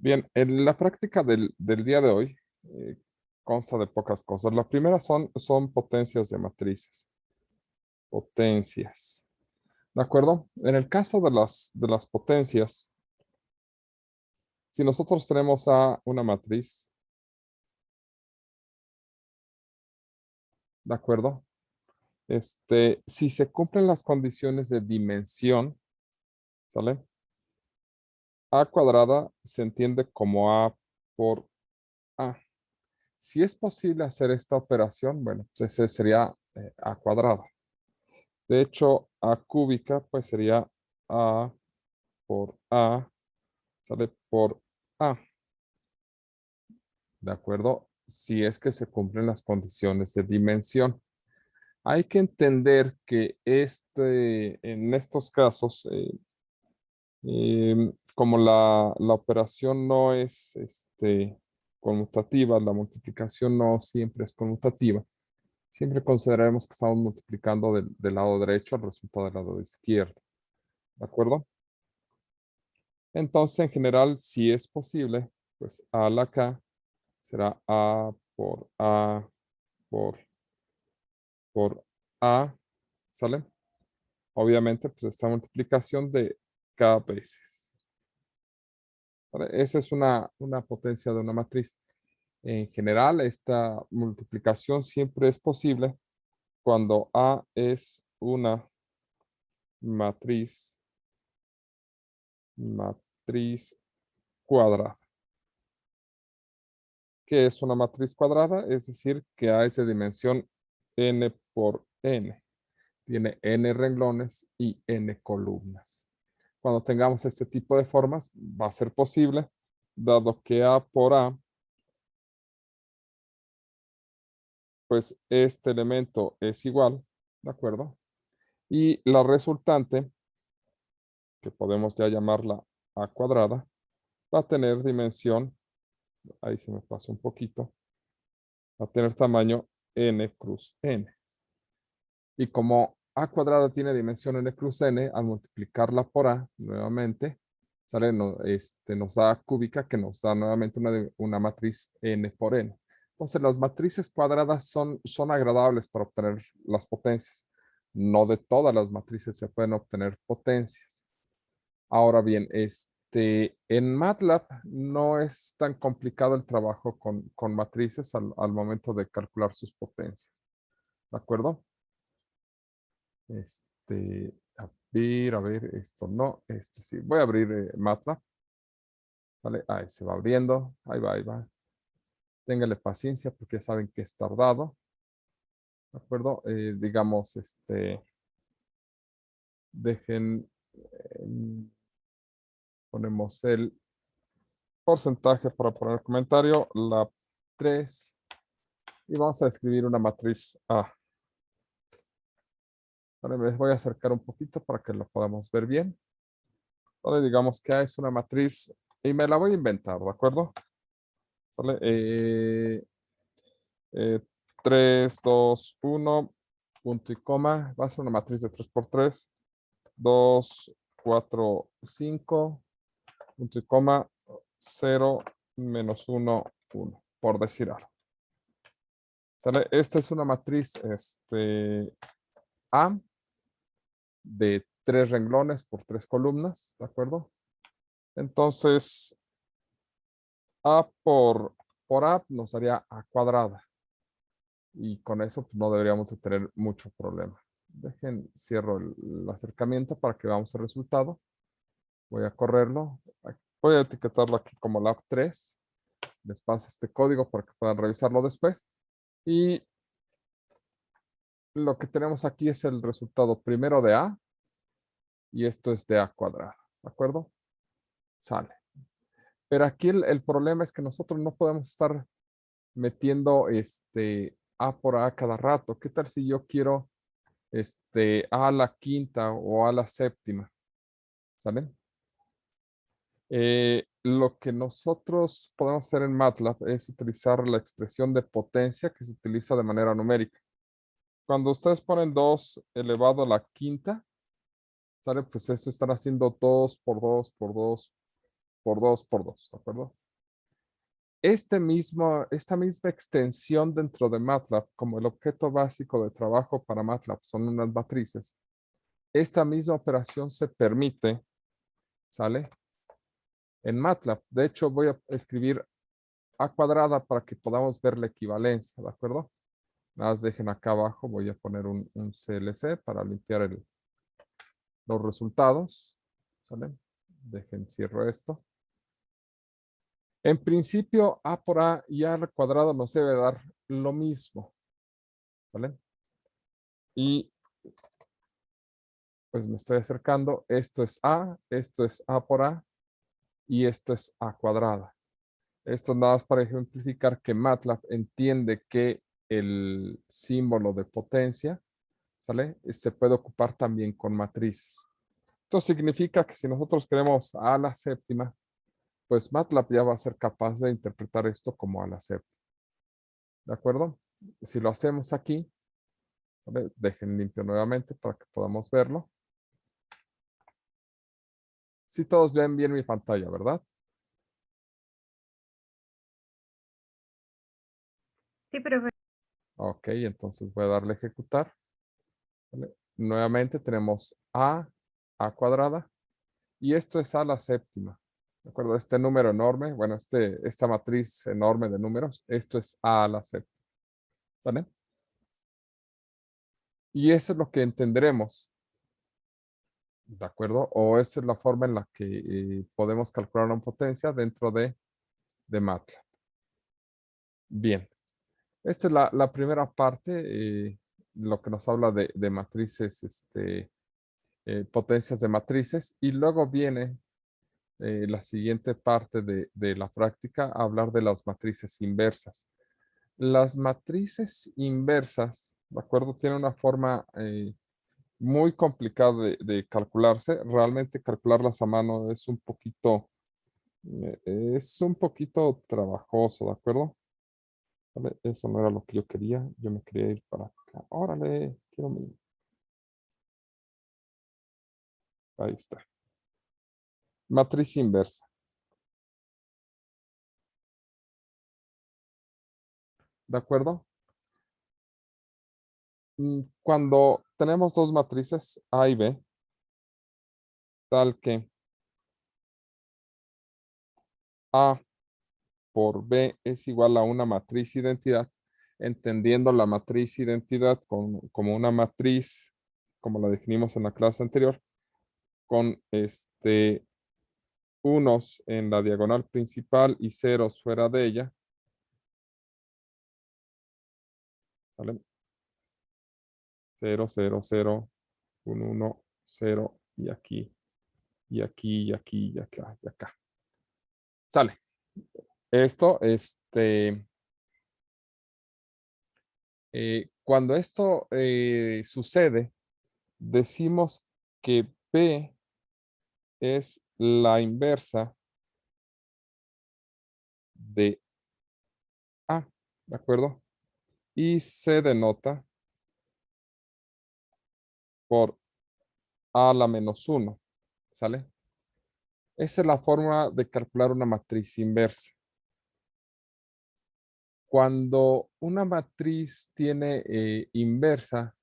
Bien, en la práctica del día de hoy consta de pocas cosas. La primera son potencias de matrices. Potencias. ¿De acuerdo? En el caso de las potencias, si nosotros tenemos a una matriz, ¿de acuerdo? Si se cumplen las condiciones de dimensión, ¿sale? A cuadrada se entiende como A por A. Si es posible hacer esta operación, bueno, pues ese sería A cuadrada. De hecho, A cúbica, pues sería A por A, sale por A, ¿de acuerdo? Si es que se cumplen las condiciones de dimensión. Hay que entender que en estos casos, como la operación no es conmutativa, la multiplicación no siempre es conmutativa, siempre consideraremos que estamos multiplicando del lado derecho al resultado del lado izquierdo, ¿de acuerdo? Entonces, en general, si es posible, pues A a la K será A por A, ¿sale? Obviamente, pues esta multiplicación de K veces, ¿vale? Esa es una potencia de una matriz. En general, esta multiplicación siempre es posible cuando A es una matriz, matriz cuadrada. ¿Qué es una matriz cuadrada? Es decir, que A es de dimensión n por n. Tiene n renglones y n columnas. Cuando tengamos este tipo de formas, va a ser posible, dado que A por A, pues este elemento es igual, ¿de acuerdo? Y la resultante, que podemos ya llamarla A cuadrada, va a tener dimensión, ahí se me pasó un poquito, va a tener tamaño n cruz n. Y como A cuadrada tiene dimensión n cruz n, al multiplicarla por A nuevamente, ¿sale? Nos da cúbica, que nos da nuevamente una matriz n por n. Entonces, las matrices cuadradas son agradables para obtener las potencias. No de todas las matrices se pueden obtener potencias. Ahora bien, en MATLAB no es tan complicado el trabajo con matrices al momento de calcular sus potencias. ¿De acuerdo? A ver, esto no, sí. Voy a abrir MATLAB. ¿Vale? Ahí se va abriendo. Ahí va, ahí va. Téngale paciencia porque ya saben que es tardado. ¿De acuerdo? Digamos, dejen, ponemos el porcentaje para poner comentario, la 3, y vamos a escribir una matriz A. Vale, me voy a acercar un poquito para que lo podamos ver bien. Vale, digamos que A es una matriz y me la voy a inventar, ¿de acuerdo? Vale, 3, 2, 1, punto y coma. Va a ser una matriz de 3 por 3. 2, 4, 5, punto y coma, 0, menos 1, 1, por decir algo. ¿Sale? Esta es una matriz A de 3 renglones por 3 columnas, ¿de acuerdo? Entonces, A por A nos daría A cuadrada. Y con eso pues, no deberíamos de tener mucho problema. Cierro el acercamiento para que veamos el resultado. Voy a correrlo. Voy a etiquetarlo aquí como lab 3. Les paso este código para que puedan revisarlo después. Y lo que tenemos aquí es el resultado primero de A. Y esto es de A cuadrada. ¿De acuerdo? Sale. Pero aquí el problema es que nosotros no podemos estar metiendo A por A cada rato. ¿Qué tal si yo quiero A la quinta o a la séptima? ¿Saben? Lo que nosotros podemos hacer en MATLAB es utilizar la expresión de potencia que se utiliza de manera numérica. Cuando ustedes ponen 2 elevado a la quinta, ¿sale? Pues eso están haciendo 2 por 2 por 2 por 2 por 2, ¿de acuerdo? Esta misma extensión dentro de MATLAB, como el objeto básico de trabajo para MATLAB son unas matrices, esta misma operación se permite, ¿sale? En MATLAB. De hecho, voy a escribir A cuadrada para que podamos ver la equivalencia, ¿de acuerdo? Nada más dejen acá abajo, voy a poner un CLC para limpiar los resultados, ¿sale? Dejen, cierro esto. En principio, A por A y A al cuadrado nos debe dar lo mismo, ¿vale? Y pues me estoy acercando. Esto es A por A y esto es A cuadrada. Esto nada más para ejemplificar que MATLAB entiende que el símbolo de potencia, ¿sale? Se puede ocupar también con matrices. Esto significa que si nosotros queremos A a la séptima, pues MATLAB ya va a ser capaz de interpretar esto como A a la séptima. ¿De acuerdo? Si lo hacemos aquí, ¿vale? Dejen limpio nuevamente para que podamos verlo. Si todos ven bien mi pantalla, ¿verdad? Sí, profe. Ok, entonces voy a darle a ejecutar. ¿Vale? Nuevamente tenemos A cuadrada, y esto es A a la séptima. ¿De acuerdo? Este número enorme, bueno, esta matriz enorme de números, esto es A a la séptima. ¿Vale? Y eso es lo que entenderemos. ¿De acuerdo? O esa es la forma en la que podemos calcular una potencia dentro de MATLAB. Bien. Esta es la primera parte, lo que nos habla de matrices, potencias de matrices. Y luego viene la siguiente parte de la práctica, a hablar de las matrices inversas. Las matrices inversas, ¿de acuerdo? Tienen una forma muy complicada de calcularse. Realmente calcularlas a mano es un poquito trabajoso, ¿de acuerdo? ¿Vale? Eso no era lo que yo quería. Yo me quería ir para acá. Órale, quiero mi... Ahí está. Matriz inversa. ¿De acuerdo? Cuando tenemos dos matrices A y B, tal que A por B es igual a una matriz identidad, entendiendo la matriz identidad como una matriz, como la definimos en la clase anterior, con unos en la diagonal principal y ceros fuera de ella. ¿Sale? 0, 0, 0, 1, 1, 0, y aquí, y aquí, y aquí, y acá, y acá. Sale. Esto, cuando esto sucede, decimos que P es la inversa de A, ¿de acuerdo? Y se denota por A a la menos 1, ¿sale? Esa es la forma de calcular una matriz inversa. Cuando una matriz tiene inversa,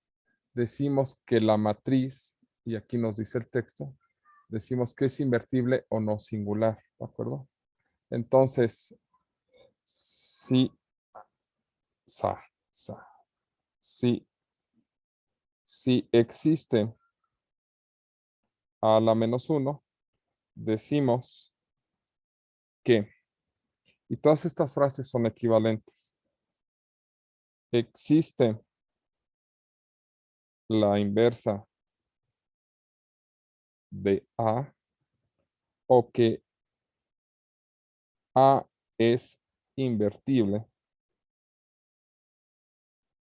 decimos que la matriz, y aquí nos dice el texto, decimos que es invertible o no singular, ¿de acuerdo? Entonces, si, sa, si, si existe a la menos 1, decimos que, y todas estas frases son equivalentes, existe la inversa de A, o que A es invertible,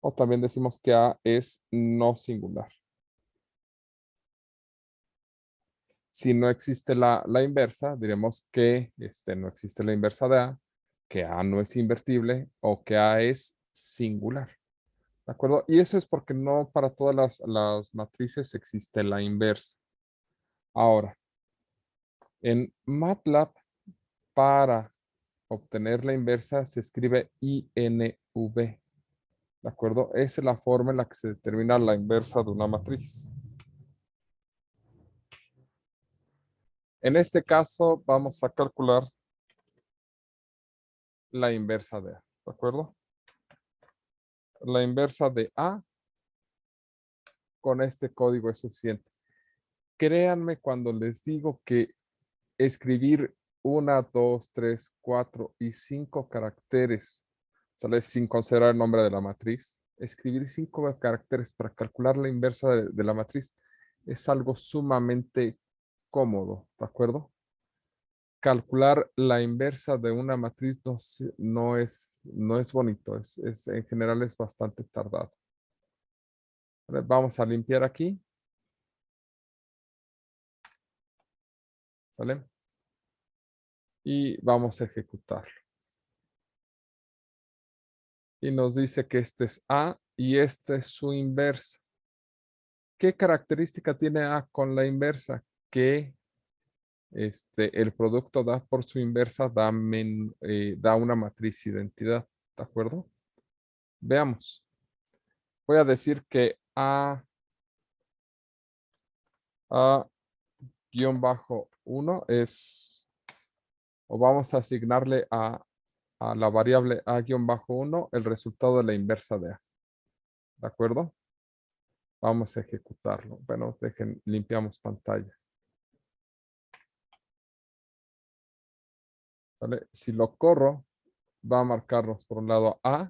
o también decimos que A es no singular. Si no existe la inversa, diremos que no existe la inversa de A, que A no es invertible o que A es singular. ¿De acuerdo? Y eso es porque no para todas las matrices existe la inversa. Ahora, en MATLAB para obtener la inversa se escribe INV. ¿De acuerdo? Esa es la forma en la que se determina la inversa de una matriz. En este caso vamos a calcular la inversa de A. ¿De acuerdo? La inversa de A con este código es suficiente. Créanme cuando les digo que escribir 1, 2, 3, 4 y 5 caracteres, ¿sale? Sin considerar el nombre de la matriz. Escribir 5 caracteres para calcular la inversa de la matriz es algo sumamente cómodo, ¿de acuerdo? Calcular la inversa de una matriz no es bonito, en general es bastante tardado. ¿Vale? Vamos a limpiar aquí. ¿Sale? Y vamos a ejecutarlo. Y nos dice que este es A y este es su inversa. ¿Qué característica tiene A con la inversa? Que el producto da por su inversa da una matriz identidad. ¿De acuerdo? Veamos. Voy a decir que A-1 es, o vamos a asignarle a la variable A-1 el resultado de la inversa de A. ¿De acuerdo? Vamos a ejecutarlo. Bueno, limpiamos pantalla. ¿Vale? Si lo corro, va a marcarnos por un lado A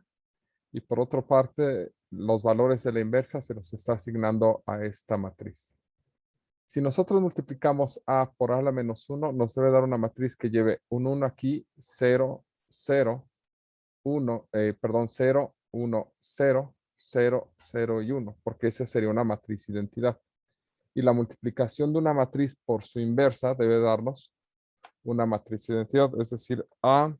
y por otra parte los valores de la inversa se los está asignando a esta matriz. Si nosotros multiplicamos A por A a la menos 1, nos debe dar una matriz que lleve un 1 aquí, 0, 0, 1, perdón, 0, 1, 0, 0, 0 y 1, porque esa sería una matriz identidad. Y la multiplicación de una matriz por su inversa debe darnos una matriz identidad, es decir, A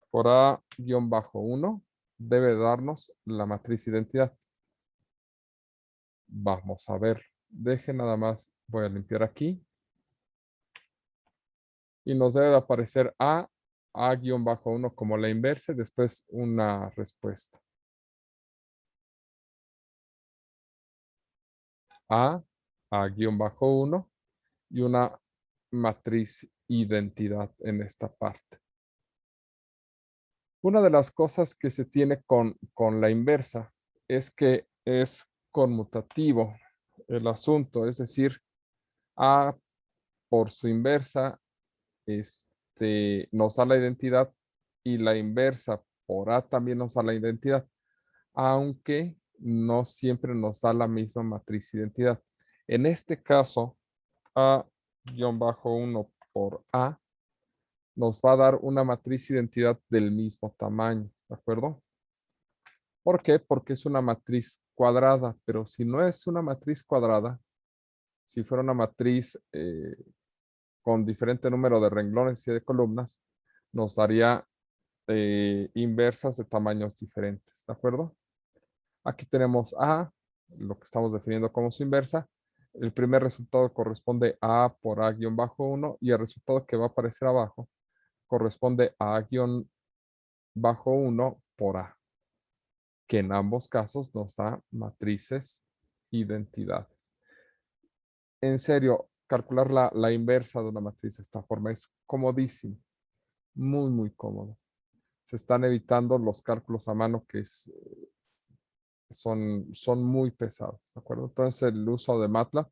por A-1 debe darnos la matriz identidad. Vamos a ver. Deje nada más, voy a limpiar aquí. Y nos debe de aparecer A-1 como la inversa y después una respuesta. A-1 y una matriz identidad en esta parte. Una de las cosas que se tiene con la inversa es que es conmutativo el asunto, es decir, A por su inversa nos da la identidad y la inversa por A también nos da la identidad, aunque no siempre nos da la misma matriz identidad. En este caso, A-1 por A nos va a dar una matriz identidad del mismo tamaño, ¿de acuerdo? ¿Por qué? Porque es una matriz cuadrada, pero si no es una matriz cuadrada, si fuera una matriz con diferente número de renglones y de columnas, nos daría inversas de tamaños diferentes, ¿de acuerdo? Aquí tenemos A, lo que estamos definiendo como su inversa. El primer resultado corresponde a A por A-1 y el resultado que va a aparecer abajo corresponde a A-1 por A, que en ambos casos nos da matrices identidades. En serio, calcular la inversa de una matriz de esta forma es comodísimo, muy, muy cómodo. Se están evitando los cálculos a mano que son muy pesados, ¿de acuerdo? Entonces el uso de MATLAB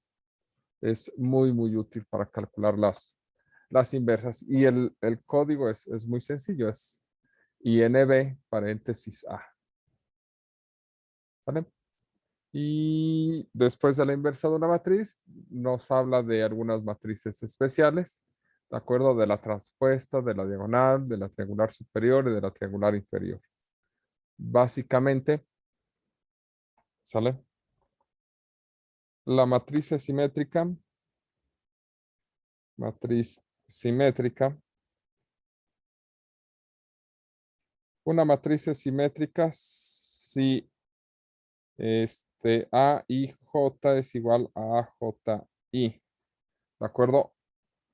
es muy, muy útil para calcular las inversas. Y el código es muy sencillo, es INV paréntesis A. ¿Sale? Y después de la inversa de una matriz, nos habla de algunas matrices especiales, ¿de acuerdo? De la transpuesta, de la diagonal, de la triangular superior y de la triangular inferior. Básicamente, ¿sale? La matriz es simétrica. Matriz simétrica. Una matriz es simétrica si A y J es igual a AJI. ¿De acuerdo?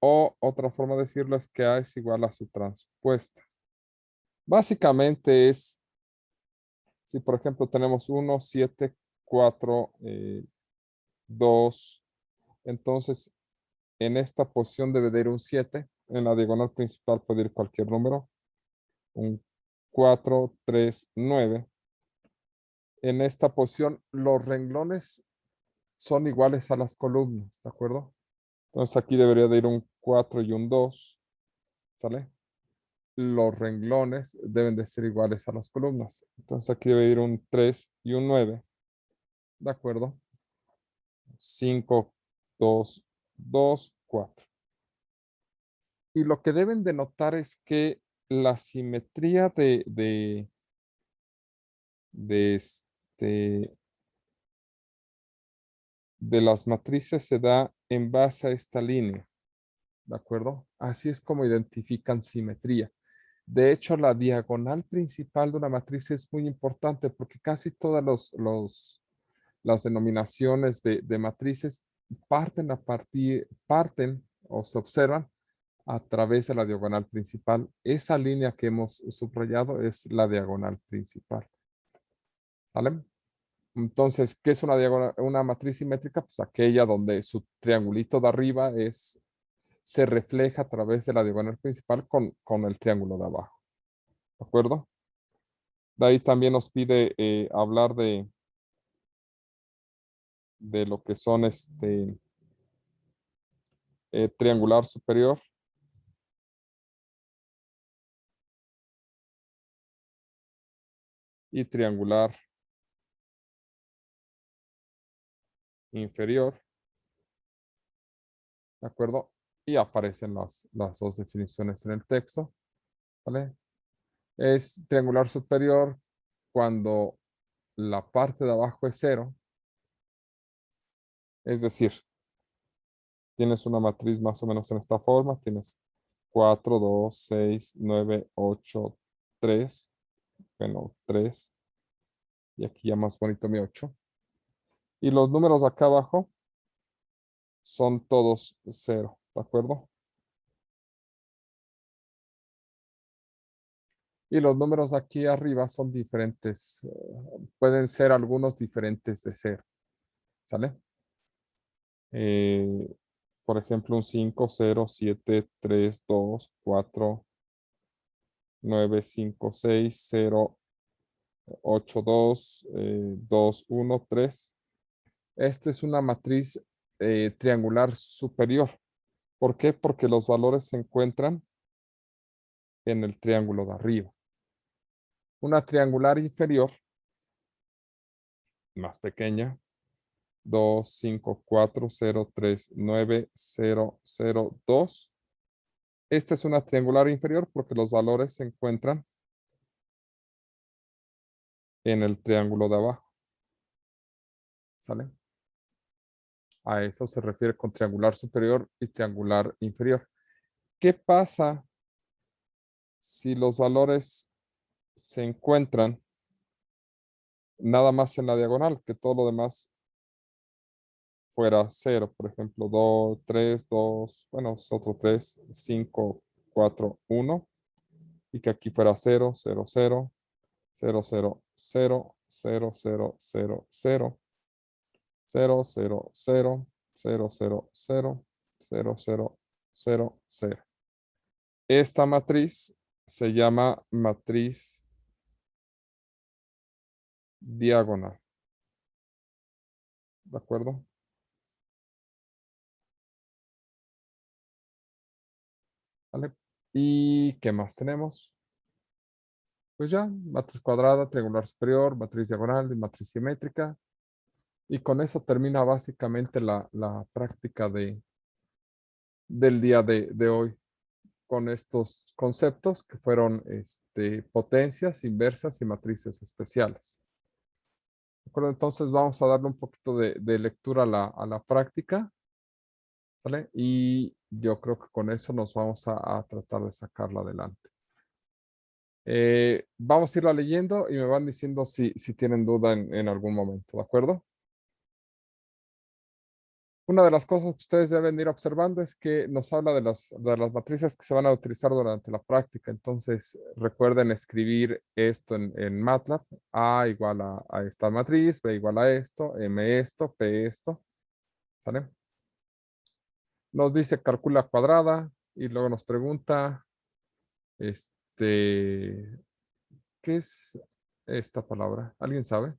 O otra forma de decirlo es que A es igual a su transpuesta. Básicamente es, si por ejemplo tenemos 1, 7, 4, 2, entonces en esta posición debe de ir un 7. En la diagonal principal puede ir cualquier número. Un 4, 3, 9. En esta posición los renglones son iguales a las columnas, ¿de acuerdo? Entonces aquí debería de ir un 4 y un 2, ¿sale? Los renglones deben de ser iguales a las columnas. Entonces aquí debe ir un 3 y un 9, ¿de acuerdo? 5, 2, 2, 4. Y lo que deben de notar es que la simetría de de las matrices se da en base a esta línea, ¿de acuerdo? Así es como identifican simetría. De hecho, la diagonal principal de una matriz es muy importante porque casi todas las denominaciones de matrices parten o se observan a través de la diagonal principal. Esa línea que hemos subrayado es la diagonal principal. ¿Sale? Entonces, ¿qué es una diagonal, una matriz simétrica? Pues aquella donde su triangulito de arriba se refleja a través de la diagonal principal con el triángulo de abajo. ¿De acuerdo? De ahí también nos pide hablar de lo que son triangular superior y triangular inferior. ¿De acuerdo? Y aparecen las dos definiciones en el texto. ¿Vale? Es triangular superior cuando la parte de abajo es 0. Es decir, tienes una matriz más o menos en esta forma. Tienes 4, 2, 6, 9, 8, 3. Bueno, 3. Y aquí ya más bonito mi 8. Y los números acá abajo son todos 0. ¿De acuerdo? Y los números aquí arriba son diferentes. Pueden ser algunos diferentes de 0. ¿Sale? Eh, por ejemplo, un 5, 0, 7, 3, 2, 4, 9, 5, 6, 0, 8, 2, 2, 1, 3. Esta es una matriz triangular superior. ¿Por qué? Porque los valores se encuentran en el triángulo de arriba. Una triangular inferior, más pequeña, 2, 5, 4, 0, 3, 9, 0, 0, 2. Esta es una triangular inferior porque los valores se encuentran en el triángulo de abajo. ¿Sale? A eso se refiere con triangular superior y triangular inferior. ¿Qué pasa si los valores se encuentran nada más en la diagonal, que todo lo demás fuera 0? Por ejemplo, 2, 3, 2, bueno, es otro 3, 5, 4, 1. Y que aquí fuera 0, 0, 0, 0, 0, 0, 0, 0, 0, 0, 0, 0, 0, 0, 0, 0, 0, 0, 0, 0. Esta matriz se llama matriz diagonal. ¿De acuerdo? ¿Vale? ¿Y qué más tenemos? Pues ya, matriz cuadrada, triangular superior, matriz diagonal y matriz simétrica. Y con eso termina básicamente la práctica del día de hoy, con estos conceptos que fueron potencias inversas y matrices especiales. ¿De acuerdo? Entonces vamos a darle un poquito de lectura a la práctica, ¿vale? Y yo creo que con eso nos vamos a tratar de sacarla adelante. Vamos a irla leyendo y me van diciendo si tienen duda en algún momento, ¿de acuerdo? Una de las cosas que ustedes deben ir observando es que nos habla de las matrices que se van a utilizar durante la práctica. Entonces, recuerden escribir esto en MATLAB. A igual a esta matriz, B igual a esto, M esto, P esto. ¿Sale? Nos dice calcula cuadrada y luego nos pregunta, ¿qué es esta palabra? ¿Alguien sabe?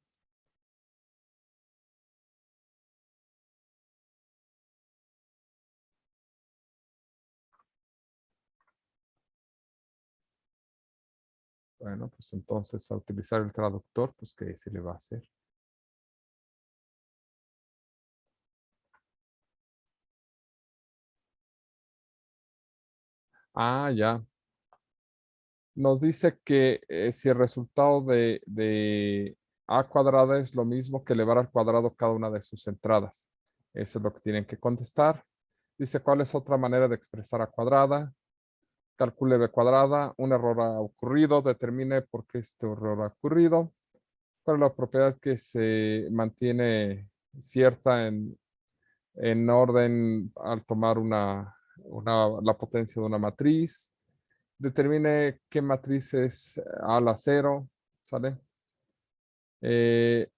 Bueno, pues entonces a utilizar el traductor, pues ¿qué se le va a hacer? Ah, ya. Nos dice que si el resultado de a cuadrada es lo mismo que elevar al cuadrado cada una de sus entradas. Eso es lo que tienen que contestar. Dice, ¿cuál es otra manera de expresar a cuadrada? Calcule b cuadrada. Un error ha ocurrido. Determine por qué este error ha ocurrido. ¿Cuál es la propiedad que se mantiene cierta en orden al tomar la potencia de una matriz? Determine qué matriz es a la 0, ¿sale? Eh,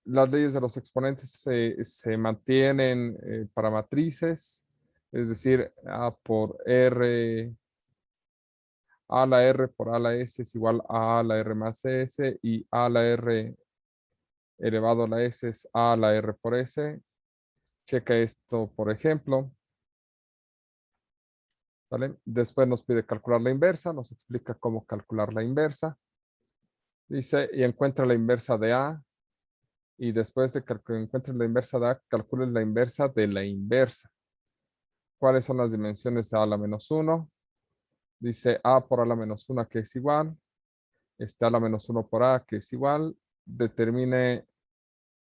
las leyes de los exponentes se mantienen para matrices, es decir, A por R, A a la R por A a la S es igual a la R más S y A a la R elevado a la S es A a la R por S. Checa esto, por ejemplo. ¿Sale? Después nos pide calcular la inversa, nos explica cómo calcular la inversa. Dice, y encuentra la inversa de A. Y después de que encuentres la inversa de A, calcules la inversa de la inversa. ¿Cuáles son las dimensiones de A a la menos 1? Dice A por A a la menos 1 que es igual. A la menos 1 por A que es igual. Determine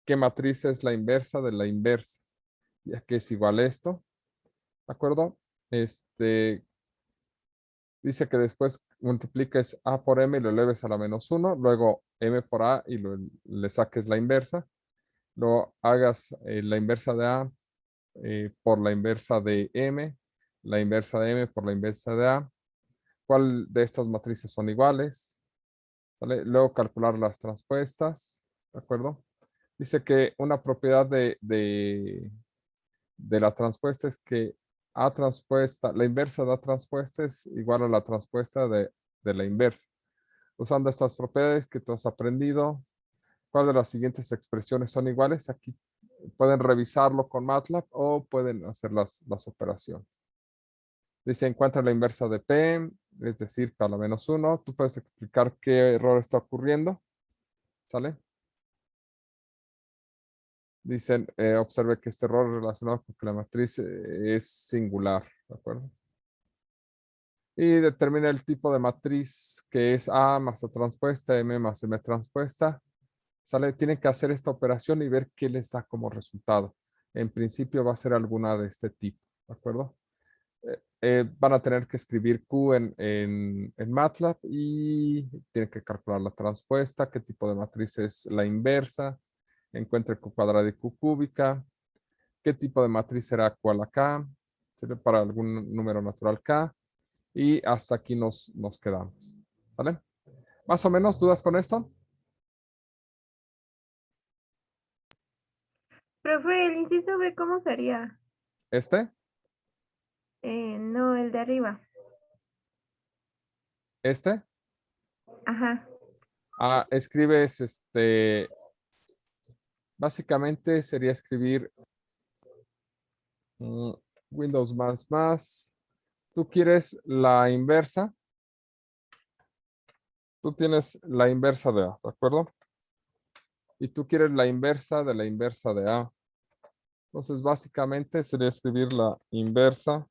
qué matriz es la inversa de la inversa. Ya que es igual a esto. ¿De acuerdo? Dice que después multipliques A por M y lo eleves a la menos 1. Luego M por A y le saques la inversa. Luego hagas la inversa de A por la inversa de M, la inversa de M por la inversa de A. ¿Cuál de estas matrices son iguales? ¿Vale? Luego calcular las transpuestas, ¿de acuerdo? Dice que una propiedad de la transpuesta es que A transpuesta, la inversa de A transpuesta es igual a la transpuesta de la inversa. Usando estas propiedades que tú has aprendido, ¿cuál de las siguientes expresiones son iguales? Aquí pueden revisarlo con MATLAB o pueden hacer las operaciones. Dice, encuentra la inversa de P, es decir, P a la menos 1. Tú puedes explicar qué error está ocurriendo. ¿Sale? Dicen, observe que este error es relacionado con que la matriz es singular. ¿De acuerdo? Y determina el tipo de matriz que es A más A transpuesta, M más M transpuesta. ¿Sale? Tienen que hacer esta operación y ver qué les da como resultado. En principio va a ser alguna de este tipo. ¿De acuerdo? Van a tener que escribir Q en MATLAB y tienen que calcular la transpuesta, qué tipo de matriz es la inversa, encuentre Q cuadrada y Q cúbica, qué tipo de matriz será Q a la K, sirve para algún número natural K, y hasta aquí nos quedamos. ¿Vale? ¿Más o menos dudas con esto? Profe, el inciso B, ¿cómo sería? ¿Este? No, el de arriba. ¿Este? Ajá. Ah, escribes, básicamente sería escribir mm, Windows más. Tú quieres la inversa. Tú tienes la inversa de A, ¿de acuerdo? Y tú quieres la inversa de la inversa de A. Entonces, básicamente sería escribir la inversa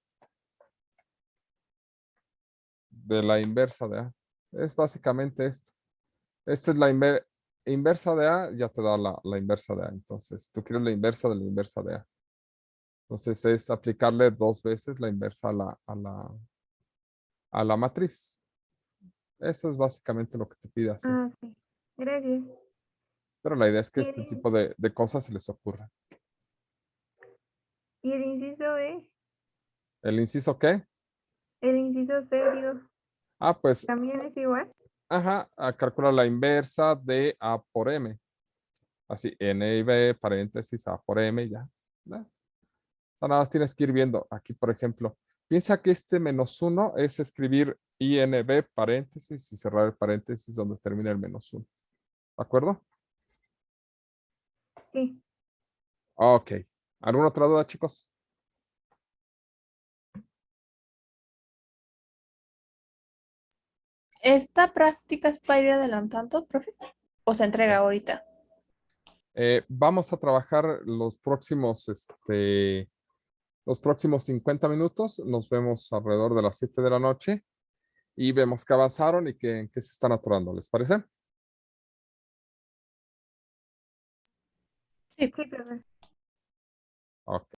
de la inversa de A. Es básicamente esto. Esta es la inversa de A, ya te da la inversa de A. Entonces, tú quieres la inversa de la inversa de A. Entonces, es aplicarle 2 veces la inversa a la matriz. Eso es básicamente lo que te pide hacer. Ah, sí. Gracias. Pero la idea es que este Sí, tipo de cosas se les ocurra. ¿Y el inciso E? ¿El inciso qué? El inciso C, digo, Ah, pues, ¿también es igual? ajá, calcula la inversa de A por M. Así, N y B, paréntesis, A por M, ya. ¿No? O sea, nada más tienes que ir viendo. Aquí, por ejemplo, piensa que este -1 es escribir INB, paréntesis, y cerrar el paréntesis donde termina el -1. ¿De acuerdo? Sí. Ok. ¿Alguna otra duda, chicos? ¿Esta práctica es para ir adelantando, profe? ¿O se entrega ahorita? Vamos a trabajar los próximos 50 minutos. Nos vemos alrededor de las 7 de la noche y vemos que avanzaron y que, en qué se están atorando. ¿Les parece? Sí. Sí, profe. Ok.